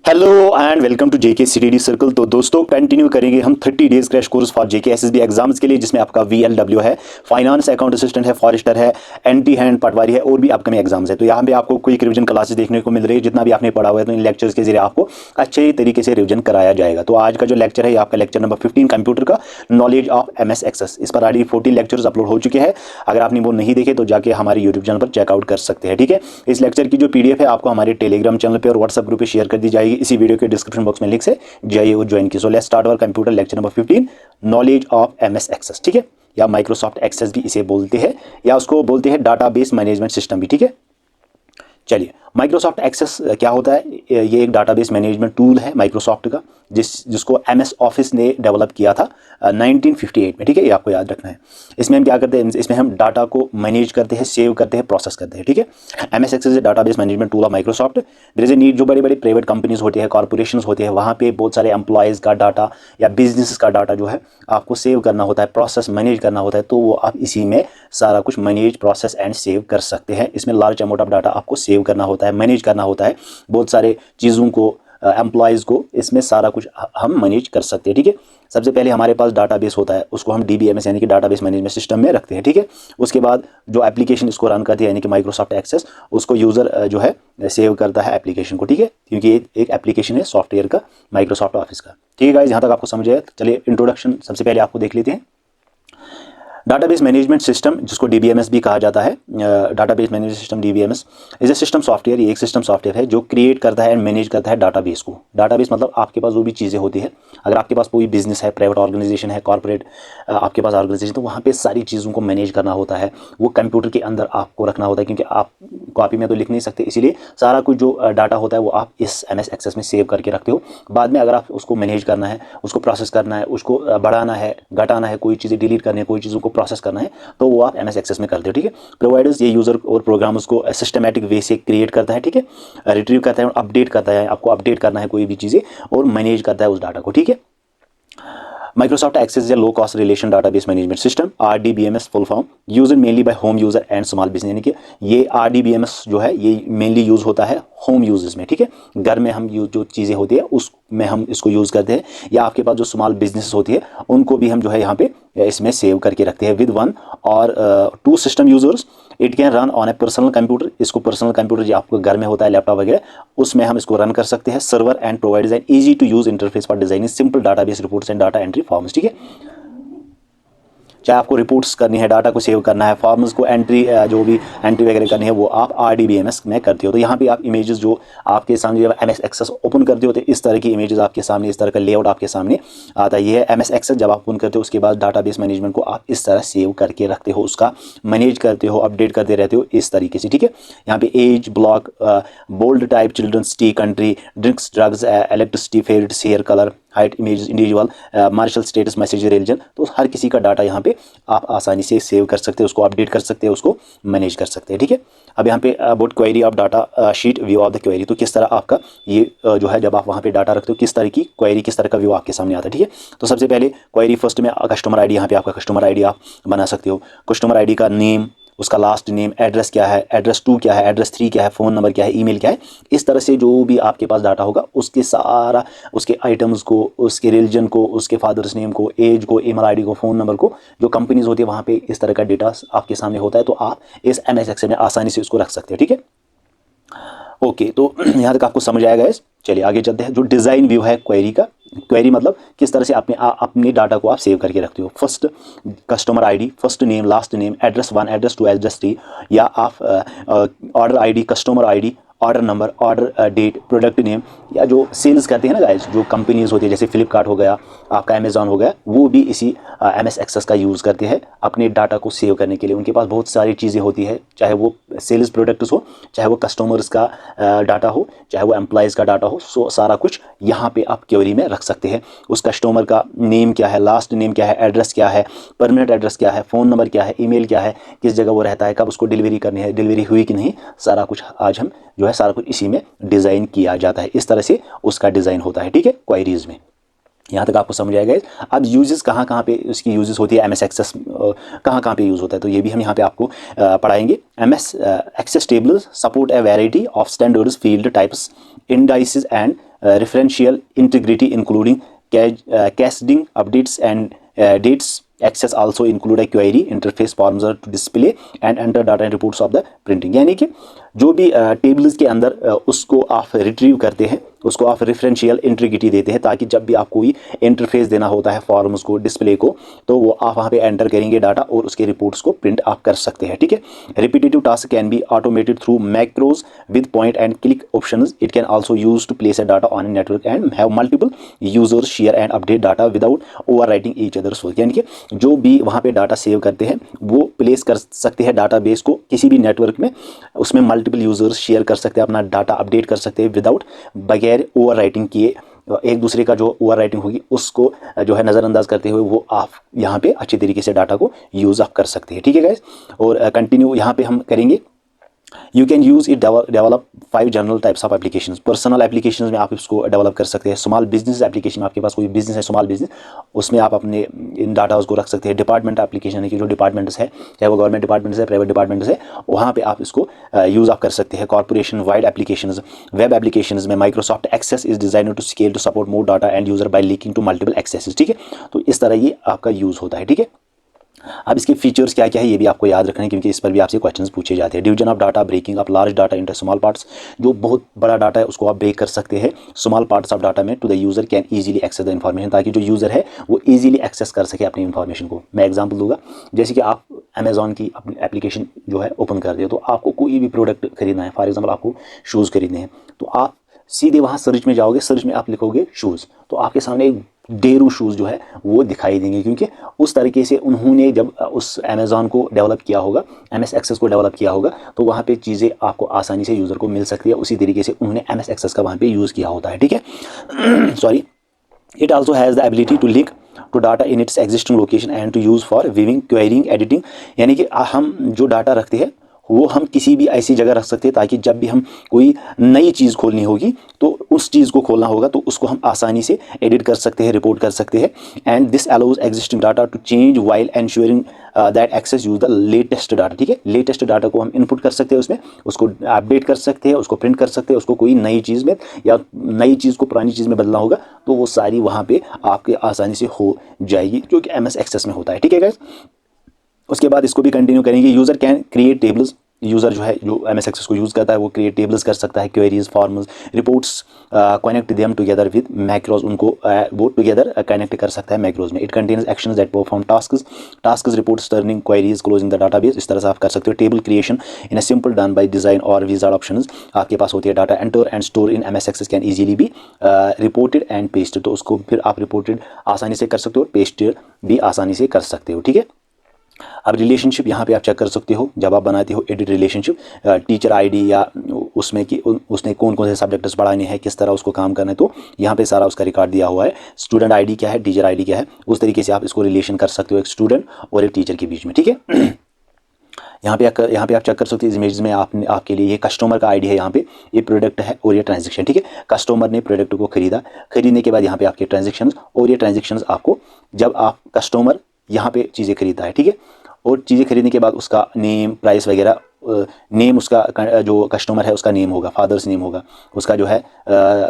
Hello and welcome to JK CDD circle. तो दोस्तों continue करेंगे हम 30 days crash course for JK SSB exams के लिए, जिसमें आपका वीएलडब्ल्यू है, फाइनेंस अकाउंट असिस्टेंट है, फॉरेस्टर है, एंटी हैंड पटवारी है और भी अपकमिंग एग्जाम्स है। तो यहाँ पे आपको क्विक रिवीजन क्लासेस देखने को मिल रही है। जितना भी आपने पढ़ा हुआ है तो इन लेक्चर्स के जरिए आपको अच्छे तरीके से रिवीजन कराया जाएगा। तो आज का जो लेक्चर है ये आपका लेक्चर नंबर 15 कंप्यूटर का नॉलेज ऑफ एमएस एक्सेस। इस पर ऑलरेडी 14 लेक्चर्स अपलोड हो चुके हैं। अगर आपने वो नहीं देखे तो जाके हमारे यूट्यूब चैनल पर चेकआउट कर सकते हैं। ठीक है, इस लेक्चर की जो पीडीएफ है आपको हमारे टेलीग्राम चैनल पर और व्हाट्सएप ग्रुप पर शेयर कर दी जाएगी। इसी वीडियो के डिस्क्रिप्शन बॉक्स में लिंक से जाइए और ज्वाइन कीजिए। So let's start our computer lecture number 15 knowledge of MS Access. ठीक है, या माइक्रोसॉफ्ट एक्सेस भी इसे बोलते हैं, या उसको बोलते हैं डाटाबेस मैनेजमेंट सिस्टम भी। ठीक है, चलिए माइक्रोसॉफ्ट एक्सेस क्या होता है। ये एक डाटाबेस मैनेजमेंट टूल है माइक्रोसॉफ्ट का, जिसको एमएस ऑफिस ने डेवलप किया था 1958 में। ठीक है, ये आपको याद रखना है। इसमें हम क्या करते हैं, इसमें हम डाटा को मैनेज करते हैं, सेव करते हैं, प्रोसेस करते हैं। ठीक है, MS Access is database management tool of Microsoft. There is a need, जो बड़ी बड़ी प्राइवेट कंपनीज होती है, कॉर्पोरेशन होती है, वहाँ पे बहुत सारे एम्प्लॉयज़ का डाटा या बिजनेस का डाटा जो है आपको सेव करना होता है, प्रोसेस मैनेज करना होता है। तो वो आप इसी में सारा कुछ मैनेज, प्रोसेस एंड सेव कर सकते हैं। इसमें लार्ज अमाउंट ऑफ डाटा आपको सेव करना होता है, मैनेज करना होता है, बहुत सारे चीज़ों को, एम्प्लॉयज़ को, इसमें सारा कुछ हम मैनेज कर सकते हैं। ठीक है, सबसे पहले हमारे पास डाटाबेस होता है, उसको हम डीबीएमएस यानी कि डाटाबेस मैनेजमेंट सिस्टम में रखते हैं। ठीक है, उसके बाद जो एप्लीकेशन इसको रन करती है यानी कि माइक्रोसॉफ्ट एक्सेस, उसको यूज़र जो है सेव करता है एप्लीकेशन को। ठीक है, क्योंकि ये एक एप्लीकेशन है सॉफ्टवेयर का, माइक्रोसॉफ्ट ऑफिस का। ठीक है गाइस, यहाँ तक आपको समझ आया। चलिए इंट्रोडक्शन सबसे पहले आपको देख लेते हैं। डाटाबेस मैनेजमेंट सिस्टम, जिसको डीबीएमएस भी कहा जाता है, database management system DBMS is a system software. ये एक सिस्टम सॉफ्टवेयर है जो क्रिएट करता है एंड मैनेज करता है डाटाबेस को। डाटाबेस मतलब आपके पास जो भी चीज़ें होती है, अगर आपके पास कोई बिजनेस है, प्राइवेट ऑर्गेनाइजेशन है, कॉर्पोरेट आपके पास ऑर्गेनाइजेशन, तो वहाँ पे सारी चीज़ों को मैनेज करना होता है, वो कंप्यूटर के अंदर आपको रखना होता है, क्योंकि आप कॉपी में तो लिख नहीं सकते। इसीलिए सारा कुछ जो डाटा होता है वो आप इस एमएस एक्सेस में सेव करके रखते हो। बाद में अगर आप उसको मैनेज करना है, उसको प्रोसेस करना है, उसको बढ़ाना है, घटाना है, कोई चीज़ें डिलीट करनी है, कोई चीज़ों को प्रोसेस करना है, तो वो आप एमएस एक्सेस में करते हो। ठीक है, प्रोवाइडर्स ये यूज़र और प्रोग्राम्स को सिस्टमेटिक वे से क्रिएट करता है। ठीक है, रिट्रीव करता है, अपडेट करता है, आपको अपडेट करना है कोई भी चीज़ें, और मैनेज करता है उस डाटा को। ठीक है, Microsoft Access is a low cost relation database management system, RDBMS full form, used mainly by home user and small business। यानी कि ये RDBMS जो है ये मेनली यूज़ होता है होम यूजेस में। ठीक है, घर में हम जो चीज़ें होती है उसमें हम इसको यूज़ करते हैं, या आपके पास जो स्मॉल बिजनेस होती है उनको भी हम जो है यहाँ पे इसमें सेव करके रखते हैं विद 1 और 2 system users. It can run on A personal computer. इसको पर्सनल कंप्यूटर जो आपको घर में होता है, लैपटॉप वगैरह, उसमें हम इसको रन कर सकते हैं। Server and provides an easy to use interface for designing simple database reports and data entry forms. ठीक है, चाहे आपको रिपोर्ट्स करनी है, डाटा को सेव करना है, फॉर्म्स को एंट्री, जो भी एंट्री वगैरह करनी है वो आप RDBMS में करते हो। तो यहाँ पे आप इमेजेस जो आपके सामने जब एमएस एक्सेस ओपन करते हो तो इस तरह की इमेजेस आपके सामने, इस तरह का लेआउट आपके सामने आता है। ये है एमएस एक्सेस। जब आप ओपन करते हो उसके बाद डाटाबेस मैनेजमेंट को आप इस तरह सेव करके रखते हो, उसका मैनेज करते हो, अपडेट करते रहते हो इस तरीके से। ठीक है, यहाँ पे age, block, bold type, children's, tea, country, drinks, drugs, electricity, favourites, hair colour, height, image, individual, marital status, message, religion, तो हर किसी का डाटा यहाँ पे आप आसानी से सेव कर सकते हो, उसको अपडेट कर सकते हो, उसको मैनेज कर सकते हैं। ठीक है, अब यहाँ पे about query of data sheet, view of the query. तो किस तरह आपका ये जो है जब आप वहाँ पे डाटा रखते हो, किस तरह की क्वेरी, किस तरह का व्यू आपके सामने आता है। ठीक है, तो सबसे पहले क्वेरी फर्स्ट में कस्टमर आईडी, यहाँ पे आपका कस्टमर आईडी आप बना सकते हो। कस्टमर आईडी का नेम, उसका लास्ट नेम, एड्रेस क्या है, एड्रेस 2 क्या है, एड्रेस 3 क्या है, फ़ोन नंबर क्या है, ईमेल क्या है, इस तरह से जो भी आपके पास डाटा होगा उसके सारा, उसके आइटम्स को, उसके रिलीजन को, उसके फादर्स नेम को, एज को, ईमेल आईडी को, फ़ोन नंबर को, जो कंपनीज होती है वहाँ पे इस तरह का डेटा आपके सामने होता है। तो आप इस एमएस एक्सेल में आसानी से उसको रख सकते हैं। ठीक है, ओके, तो यहाँ तक आपको समझ आएगा। चलिए आगे चलते हैं। जो डिज़ाइन व्यू है क्वेरी का, क्वेरी मतलब किस तरह से अपने डाटा को आप सेव करके रखते हो। First customer ID, first name, last name, address 1, address 2, address 3, या आप order ID, customer ID, order number, order date, product name, या जो सेल्स करते हैं ना गाइस, जो कंपनीज होती है जैसे फ्लिपकार्ट हो गया, आपका अमेजॉन हो गया, वो भी इसी एमएस एक्सेस का यूज़ करते हैं अपने डाटा को सेव करने के लिए। उनके पास बहुत सारी चीज़ें होती है, चाहे वो सेल्स प्रोडक्ट्स हो, चाहे वो कस्टमर्स का डाटा हो, चाहे वो एम्प्लॉयज़ का डाटा हो, सो सारा कुछ यहाँ पे आप क्वेरी में रख सकते हैं। उस कस्टमर का नेम क्या है, लास्ट नेम क्या है, एड्रेस क्या है, परमानेंट एड्रेस क्या है, फ़ोन नंबर क्या है, ईमेल क्या है, किस जगह वो रहता है, कब उसको डिलीवरी करनी है, डिलीवरी हुई कि नहीं, सारा कुछ आज हम जो है सारा कुछ इसी में डिज़ाइन किया जाता है। इस तरह से उसका डिज़ाइन होता है। ठीक है, क्वेरीज में। यहाँ तक आपको समझ आएगा। अब यूजेस कहाँ कहाँ पे इसकी यूजेस होती है, एमएस एक्सेस कहाँ कहाँ पे यूज़ होता है, तो ये भी हम यहाँ पे आपको पढ़ाएंगे। MS Access tables support a variety of standards, field types, indices and referential integrity including caching updates and dates. Access also include a query interface forms to display and enter data and reports of the printing। यानी कि जो भी tables के अंदर उसको आप retrieve करते हैं, उसको आप रेफरेंशियल इंटीग्रिटी देते हैं, ताकि जब भी आप कोई इंटरफेस देना होता है फॉर्म्स को, डिस्प्ले को, तो वो आप वहाँ पे एंटर करेंगे डाटा और उसके रिपोर्ट्स को प्रिंट आप कर सकते हैं। ठीक है। Repetitive task can be automated through macros with point and click options. It can also use to place a data on a network and have multiple users share and update data without overwriting each others work. यानी कि जो भी वहाँ पे data save करते हैं वो place कर सकते हैं डाटाबेस को किसी भी नेटवर्क में, उसमें मल्टीपल यूजर्स शेयर कर सकते हैं, अपना डाटा अपडेट कर सकते हैं विदाउट, बगैर ओवर राइटिंग किए। एक दूसरे का जो ओवर राइटिंग होगी उसको जो है नज़रअंदाज करते हुए वो आप यहाँ पे अच्छे तरीके से डाटा को यूज़ आप कर सकते हैं। ठीक है गाइस। और कंटिन्यू यहाँ पे हम करेंगे। You can use it develop 5 general types of application. Personal application में आप इसको डेवलप कर सकते हैं। स्मॉल बिजनेस एप्लीकेशन, आपके पास कोई बिजनेस है, स्मॉल बिजनेस, उसमें आप अपने इन डाटा उसको रख सकते हैं। डिपार्टमेंट एप्लीकेशन है कि जो डिपार्टमेंट्स है, चाहे वो गवर्नमेंट डिपार्टमेंट्स है, प्राइवेट डिपार्टमेंट्स है, वहाँ पे आप इसको यूज़ आप कर सकते हैं। Corporation wide application, web application में Microsoft Access is designed to scale to support more data and user by linking to multiple access. ठीक है। तो इस तरह ये आपका यूज़ होता है। ठीक है। अब इसके फीचर्स क्या क्या है ये भी आपको याद रखना है, क्योंकि इस पर भी आपसे क्वेश्चंस पूछे जाते हैं। Division of data, breaking of large data into small parts. जो बहुत बड़ा डाटा है उसको आप ब्रेक कर सकते हैं स्मॉल पार्ट्स ऑफ डाटा में, to the user can easily access the information, ताकि जो यूजर है वो इजीली एक्सेस कर सके अपनी इन्फॉर्मेशन को। मैं एग्जांपल दूंगा, जैसे कि आप अमेजॉन की अपनी एप्लीकेशन जो है ओपन कर दिए, तो आपको कोई भी प्रोडक्ट खरीदना है, फॉर एग्जाम्पल आपको शूज़ खरीदने हैं, तो आप सीधे वहाँ सर्च में जाओगे, सर्च में आप लिखोगे शूज़, तो आपके सामने एक डेरू शूज़ जो है वो दिखाई देंगे, क्योंकि उस तरीके से उन्होंने जब उस अमेज़ॉन को डेवलप किया होगा, MS एक्सेस को डेवलप किया होगा, तो वहाँ पे चीज़ें आपको आसानी से यूज़र को मिल सकती है। उसी तरीके से उन्होंने MS एक्सेस का वहाँ पे यूज़ किया होता है। ठीक है। Sorry. It also has the ability to link to data in its existing location and to use for viewing, querying, editing. यानी कि हम जो डाटा रखते हैं वो हम किसी भी ऐसी जगह रख सकते हैं, ताकि जब भी हम कोई नई चीज़ खोलनी होगी तो उस चीज़ को खोलना होगा तो उसको हम आसानी से एडिट कर सकते हैं, रिपोर्ट कर सकते हैं। And this allows existing data to change while ensuring that Access use the latest data. ठीक है। लेटेस्ट डाटा को हम इनपुट कर सकते हैं, उसमें उसको अपडेट कर सकते हैं, उसको प्रिंट कर सकते हैं, उसको कोई नई चीज़ में या नई चीज़ को पुरानी चीज़ में बदलना होगा तो वो सारी वहाँ पे आपके आसानी से हो जाएगी, जो कि MS एक्सेस में होता है। ठीक है गाइस। उसके बाद इसको भी कंटिन्यू करेंगे। User can create tables. User जो है जो MS एक्सेस को यूज़ करता है वो क्रिएट टेबल्स कर सकता है, queries, forms, reports, connect them together with macros. उनको वो टुगेदर कनेक्ट कर सकता है मैक्रोज में। It contains actions that perform tasks, reports, turning, queries, closing the database. इस तरह से आप कर सकते हो। Table creation in a simple done by design और विजार्ड ऑप्शंस। आपके पास होती है data enter and store in MS Access can easily be reported and pasted. तो उसको फिर आप रिपोर्टेड आसानी से कर सकते हो और पेस्टेड भी आसानी से कर सकते हो। ठीक है। अब रिलेशनशिप यहाँ पे आप चेक कर सकते हो जब आप बनाते हो एडिट रिलेशनशिप, टीचर आईडी या उसमें कि उसने कौन कौन से सब्जेक्ट्स पढ़ाने हैं, किस तरह उसको काम करना है, तो यहाँ पे सारा उसका रिकॉर्ड दिया हुआ है। स्टूडेंट आईडी क्या है, टीचर आईडी क्या है, उस तरीके से आप इसको रिलेशन कर सकते हो एक स्टूडेंट और एक टीचर के बीच में। ठीक है। यहाँ पे आप चेक कर सकते हो इस इमेज में आपके लिए ये कस्टमर का आईडी है, यहाँ पे ये प्रोडक्ट है और ये ट्रांजैक्शन। ठीक है। कस्टमर ने प्रोडक्ट को खरीदा, खरीदने के बाद यहाँ पे आपके ट्रांजेक्शन, और ये ट्रांजेक्शन आपको जब आप कस्टमर यहाँ पे चीज़ें खरीदता है। ठीक है। और चीज़ें खरीदने के बाद उसका नेम, प्राइस वगैरह, नेम उसका जो कस्टमर है उसका नेम होगा, फादर्स नेम होगा, उसका जो है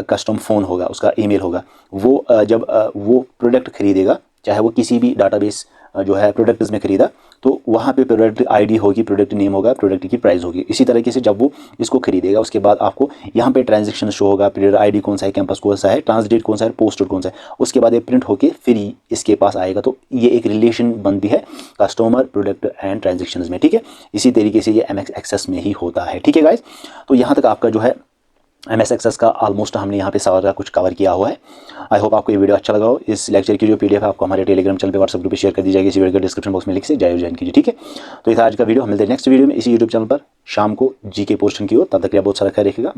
कस्टम फ़ोन होगा, उसका ईमेल होगा। वो जब वो प्रोडक्ट खरीदेगा, चाहे वो किसी भी डाटाबेस जो है प्रोडक्ट्स में खरीदा, तो वहाँ पे प्रोडक्ट आईडी होगी, प्रोडक्ट नेम होगा, प्रोडक्ट की प्राइस होगी। इसी तरीके से जब वो इसको खरीदेगा उसके बाद आपको यहाँ पे ट्रांजैक्शन शो होगा, पीरियड आईडी कौन सा है, कैंपस कौन सा है, ट्रांसडेट कौन सा है, पोस्ट कौन सा है। उसके बाद ये प्रिंट होके फिर इसके पास आएगा। तो ये एक रिलेशन बनती है कस्टमर, प्रोडक्ट एंड ट्रांजेक्शन में। ठीक है। इसी तरीके से ये MS एक्सेस में ही होता है। ठीक है गाइज। तो यहाँ तक आपका जो है MS एक्सेस का ऑलमोस्ट हमने यहाँ पे सारा कुछ कवर किया हुआ है। आई होप आपको ये वीडियो अच्छा लगा हो। इस लेक्चर की जो PDF है आपको हमारे टेलीग्राम चैनल पे, व्हाट्सएप ग्रुप पे शेयर कर दी जाएगी। इसी वीडियो के डिस्क्रिप्शन बॉक्स में लिंक से ज्वाइन कीजिए। ठीक है। तो ये था आज का वीडियो। हम मिलते हैं नेक्स्ट वीडियो में इसी यूट्यूब चैनल पर शाम को GK पोर्शन की ओर। तब तक के लिए बहुत सारा ख्याल रखिएगा।